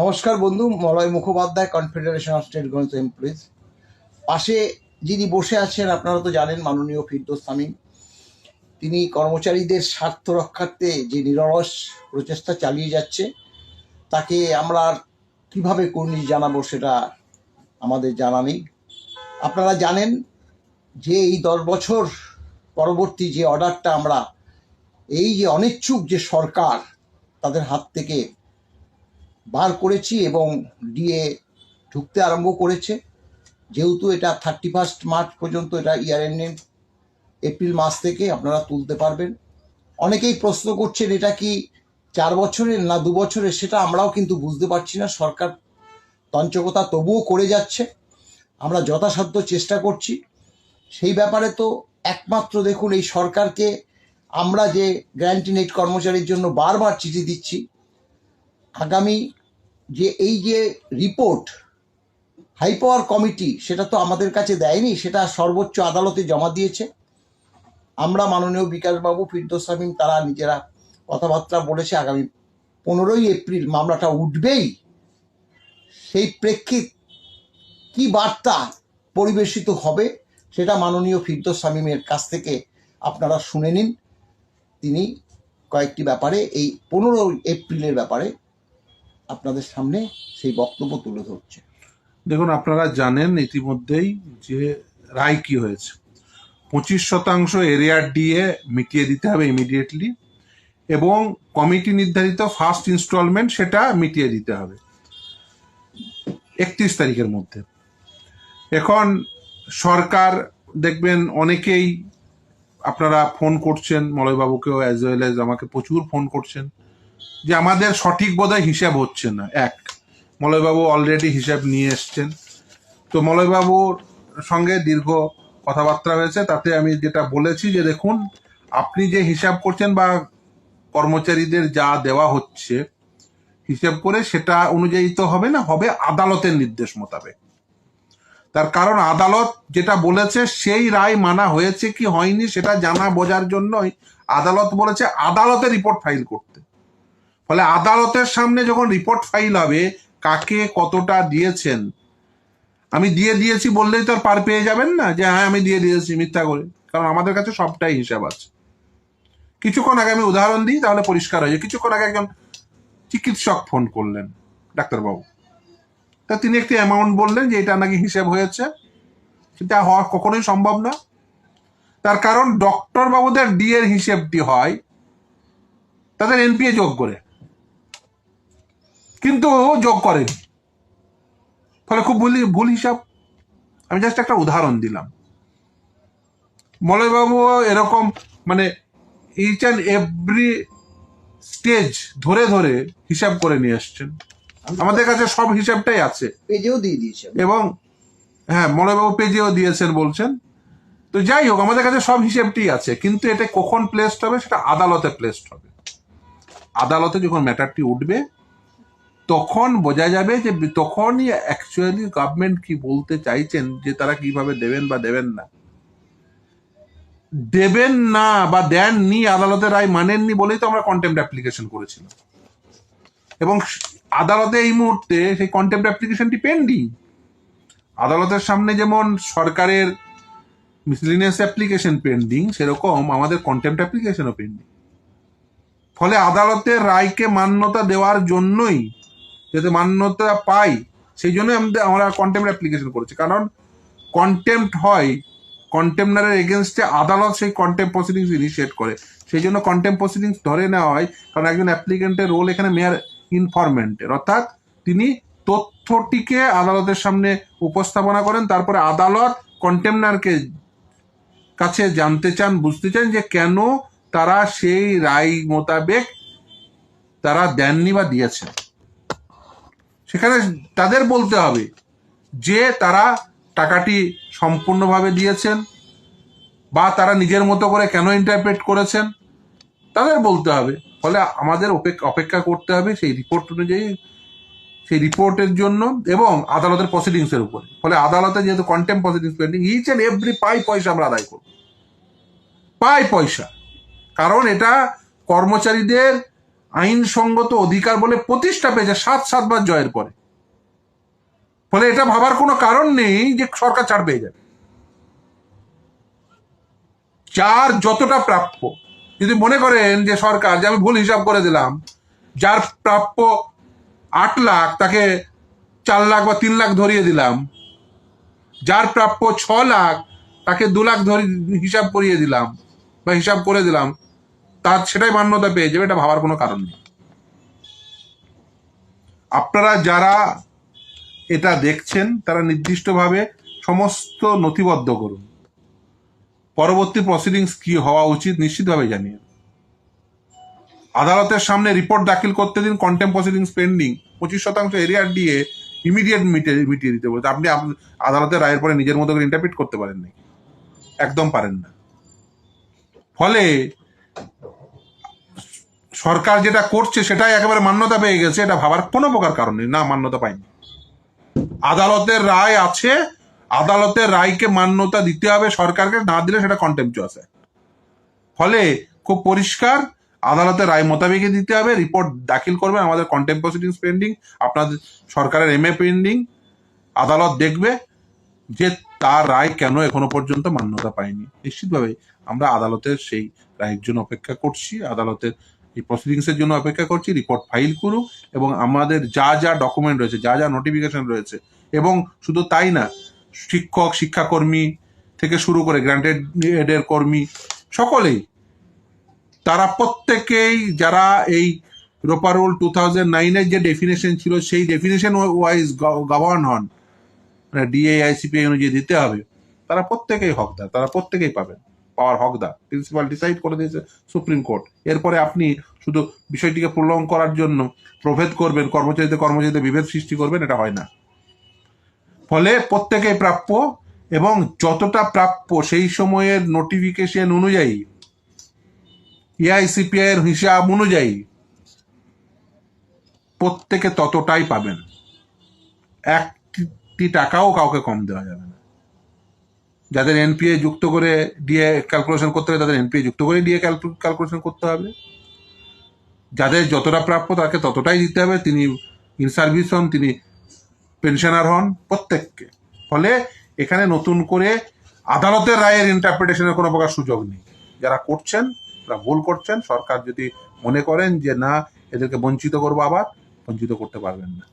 নমস্কার বন্ধু, Malay Mukhopadhyay, confederation of state government employees. পাশে যিনি বসে আছেন আপনারা তো জানেন, মাননীয় ফিরদৌস সামিম। তিনি কর্মচারীদের স্বার্থ রক্ষার্থে যে নিরলস প্রচেষ্টা চালিয়ে যাচ্ছে, তাকে আমরা কিভাবে কর্নিশ জানাবো সেটা আমাদের জানা নেই। আপনারা জানেন যে এই 10 বছর পরবর্তী যে অর্ডারটা আমরা, এই যে অনিচ্ছুক যে সরকার, তাদের হাত থেকে বার করেছি এবং ডিএ ঢুকতে আরম্ভ করেছে। যেহেতু এটা 31 মার্চ পর্যন্ত, এটা ইয়ার এন্ডিং এপ্রিল মাস থেকে আপনারা তুলতে পারবেন। অনেকেই প্রশ্ন করছেন এটা কি 4 বছরের না 2 বছরের, সেটা আমরাও কিন্তু বুঝতে পারছি না। সরকার তঞ্চকতা তবুও করে যাচ্ছে, আমরা যথাসাধ্য চেষ্টা করছি। সেই ব্যাপারে তো একমাত্র দেখুন, এই সরকারকে আমরা যে গ্যারান্টি নেট কর্মচারীর জন্য বারবার চিঠি দিচ্ছি, আগামী যে এই যে রিপোর্ট হাই পাওয়ার কমিটি, সেটা তো আমাদের কাছে দেয়নি, সেটা সর্বোচ্চ আদালতে জমা দিয়েছে। আমরা মাননীয় বিকাশবাবু, ফিরদৌস সামিম, তারা নিজেরা কথাবার্তা বলেছে আগামী 15ই এপ্রিল মামলাটা উঠবেই। সেই প্রেক্ষিত কি বার্তা পরিবেশিত হবে সেটা মাননীয় ফিরদৌস সামিমের কাছ থেকে আপনারা শুনে নিন। তিনি কয়েকটি ব্যাপারে, এই 15 এপ্রিলের ব্যাপারে আপনাদের সামনে সেই বক্তব্য তুলে ধরছে। দেখুন, আপনারা জানেন ইতিমধ্যেই যে রায় কি হয়েছে। 25% এরিয়ার ডিএ মিটিয়ে দিতে হবে ইমিডিয়েটলি, এবং কমিটি নির্ধারিত ফার্স্ট ইনস্টলমেন্ট সেটা মিটিয়ে দিতে হবে 31 তারিখের মধ্যে। এখন সরকার দেখবেন অনেকেই আপনারা ফোন করছেন, মলয়বাবুকেও অ্যাজ ওয়েল এজ আমাকে প্রচুর ফোন করছেন যে আমাদের সঠিক বোধহয় হিসাব হচ্ছে না। মলয়বাবু অলরেডি হিসাব নিয়ে এসছেন, তো মলয়বাবুর সঙ্গে দীর্ঘ কথাবার্তা হয়েছে। তাতে আমি যেটা বলেছি যে দেখুন, আপনি যে হিসাব করছেন বা কর্মচারীদের যা দেওয়া হচ্ছে হিসাব করে, সেটা অনুযায়ী তো হবে না, হবে আদালতের নির্দেশ মোতাবেক। তার কারণ আদালত যেটা বলেছে সেই রায় মানা হয়েছে কি হয়নি সেটা জানা বোঝার জন্যই আদালত বলেছে আদালতে রিপোর্ট ফাইল করতে। ফলে আদালতের সামনে যখন রিপোর্ট ফাইল হবে, কাকে কতটা দিয়েছেন, আমি দিয়েছি বললেই তো আর পার পেয়ে যাবেন না যে হ্যাঁ আমি দিয়ে দিয়েছি মিথ্যা করে, কারণ আমাদের কাছে সবটাই হিসাব আছে। কিছুক্ষণ আগে আমি উদাহরণ দিই তাহলে পরিষ্কার হয়ে যায়। কিছুক্ষণ আগে একজন চিকিৎসক ফোন করলেন, ডাক্তারবাবু, তা তিনি একটি অ্যামাউন্ট বললেন যে এটা নাকি হিসাব হয়েছে। সেটা হওয়া কখনোই সম্ভব না। তার কারণ ডক্টর বাবুদের ডি এর হিসেবটি হয় তাদের এনপিএ যোগ করে, কিন্তু যোগ করেনি, ফলে খুব ভুল হিসাব। আমি জাস্ট একটা উদাহরণ দিলাম। মলয়বাবু এরকম মানে ইচ অ্যান্ড এভরি স্টেজ ধরে ধরে হিসাব করে নিয়ে আসছেন। আমাদের কাছে সব হিসাবটাই আছে, পেজেও দিয়ে দিয়েছেন। এবং হ্যাঁ, মলয়বাবু পেজেও দিয়েছেন বলছেন। তো যাই হোক, আমাদের কাছে সব হিসেবটি আছে, কিন্তু এটা কখন প্লেসড হবে সেটা আদালতে প্লেসড হবে। আদালতে যখন ম্যাটারটি উঠবে তখন বোঝা যাবে যে তখনই অ্যাকচুয়ালি গভর্নমেন্ট কি বলতে চাইছেন, যে তারা কিভাবে দেবেন বা দেবেন না। দেবেন না বা দেননি, আদালতের রায় মানেননি বলেই তো আমরা কন্টেম্পট অ্যাপ্লিকেশন করেছিলাম, এবং আদালতে এই মুহূর্তে সেই কন্টেম্পট অ্যাপ্লিকেশনটি পেন্ডিং। আদালতের সামনে যেমন সরকারের মিসলিনিয়াস অ্যাপ্লিকেশন পেন্ডিং, সেরকম আমাদের কন্টেম্পট অ্যাপ্লিকেশনও পেন্ডিং। ফলে আদালতের রায়কে মান্যতা দেওয়ার জন্যই, যাতে মান্যতা পাই সেই জন্যই আমরা কন্টেম্পট অ্যাপ্লিকেশন করেছি। কারণ কন্টেম্পট হয়, কন্টেম্পনারের এগেনস্টে আদালত সেই কন্টেম্পট প্রসিডিংস ইনিশিয়েট করে, সেই জন্য কন্টেম্পট প্রসিডিংস ধরে নেওয়া হয়। কারণ একজন অ্যাপ্লিকেন্টের রোল এখানে মেয়ার ইনফরমেন্টের, অর্থাৎ তিনি তথ্যটিকে আদালতের সামনে উপস্থাপনা করেন, তারপরে আদালত কন্টেম্পনারকে কাছে জানতে চান, বুঝতে চান যে কেন তারা সেই রায় মোতাবেক তারা দেননি বা দিয়েছেন। সেখানে তাদের বলতে হবে যে তারা টাকাটি সম্পূর্ণভাবে দিয়েছেন বা তারা নিজের মতো করে কেন ইন্টারপ্রেট করেছেন, তাদের বলতে হবে। ফলে আমাদের অপেক্ষা করতে হবে সেই রিপোর্ট অনুযায়ী, সেই রিপোর্টের জন্য এবং আদালতের প্রসিডিংস এর উপরে। ফলে আদালতে যেহেতু contempt proceedings pending, each and every পয়সা আমরা আদায় করব, পয়সা। কারণ এটা কর্মচারীদের আইনসঙ্গত অধিকার বলে প্রতিষ্ঠা পেয়েছে 7 বার জয়ের পরে। ফলে এটা ভাবার কোনো কারণ নেই যে সরকার ছাড় পেয়ে যাবে। যার যতটা প্রাপ্য, যদি মনে করেন যে সরকার, যে আমি ভুল হিসাব করে দিলাম, যার প্রাপ্য 8 লাখ তাকে 4 লাখ বা 3 লাখ ধরিয়ে দিলাম, যার প্রাপ্য 6 লাখ তাকে 2 লাখ হিসাব করিয়ে দিলাম বা হিসাব করে দিলাম, তার সেটাই মান্যতা পেয়ে যাবে, এটা ভাবার কোনো কারণ নেই। আপনারা যারা এটা দেখছেন তারা নির্দিষ্টভাবে সমস্ত নথিবদ্ধ করুন। পরবর্তী প্রসিডিংস কি হওয়া উচিত নিশ্চিতভাবে জানিয়ে আদালতের সামনে রিপোর্ট দাখিল করতে দিন। কন্টেম্প প্রসিডিংস পেন্ডিং 25% এরিয়ার দিয়ে ইমিডিয়েট মিটিয়ে দিতে বলতে আপনি আদালতের রায়ের পরে নিজের মতো করে ইন্টারপ্রিট করতে পারেন না, একদম পারেন না। ফলে সরকার যেটা করছে সেটাই একেবারে মান্যতা পেয়ে গেছে, এটা ভাবার কোনো প্রকার কারণ নেই। না, মান্যতা পায়নি। আদালতের রায় আছে, আদালতের রায়কে মান্যতা দিতে হবে সরকারকে, না দিলে সেটা কন্টেম্পচুয়াস। ফলে খুব পরিষ্কার, আদালতের রায় মোতাবেকই দিতে হবে। রিপোর্ট দাখিল করবেন, আমাদের কন্টেম্প প্রসিডিংস পেন্ডিং, আপনাদের সরকারের MA পেন্ডিং। আদালত দেখবে যে তার রায় কেন এখনো পর্যন্ত মান্যতা পায়নি। নিশ্চিতভাবে আমরা আদালতের সেই রায়ের জন্য অপেক্ষা করছি, আদালতের এই প্রসিডিংস এর জন্য অপেক্ষা করছি। রিপোর্ট ফাইল করুক এবং আমাদের যা যা ডকুমেন্ট রয়েছে, যা যা নোটিফিকেশন রয়েছে, এবং শুধু তাই না, শিক্ষক শিক্ষাকর্মী থেকে শুরু করে গ্রান্টেড এডের কর্মী সকলেই, তারা প্রত্যেকেই যারা এই রোপা রুল 2009-এর যে ডেফিনেশন ছিল সেই ডেফিনেশন ওয়াইজ গভর্ন হন, DAICPA অনুযায়ী দিতে হবে, তারা প্রত্যেকেই হকদার, তারা প্রত্যেকেই পাবেন, পাওয়ার হকদার। প্রিন্সিপাল ডিসাইড করে দিয়েছে সুপ্রিম কোর্ট। এরপরে আপনি শুধু বিষয়টিকে প্রলং করার জন্য প্রভেদ করবেন, কর্মচারীদের বিভেদ সৃষ্টি করবেন, এটা হয় না। ফলে প্রত্যেকেই প্রাপ্য, এবং যতটা প্রাপ্য সেই সময়ের নোটিফিকেশন অনুযায়ী, AICPA এর হিসাব অনুযায়ী প্রত্যেকে ততটাই পাবেন। 1 টাকাও কাউকে কম দেওয়া যাবে না। যাদের NPA যুক্ত করে DA ক্যালকুলেশন করতে হবে, তাদের NPA যুক্ত করে DA ক্যালকুলেশন করতে হবে। যাদের যতটা প্রাপ্য তাকে ততটাই দিতে হবে। তিনি ইন সার্ভিস হন, তিনি পেনশনার হন, প্রত্যেককে। ফলে এখানে নতুন করে আদালতের রায়ের ইন্টারপ্রিটেশনের কোনো প্রকার সুযোগ নেই। যারা করছেন তারা ভুল করছেন। সরকার যদি মনে করেন যে না, এদেরকে বঞ্চিত করবো, আবার বঞ্চিত করতে পারবেন না।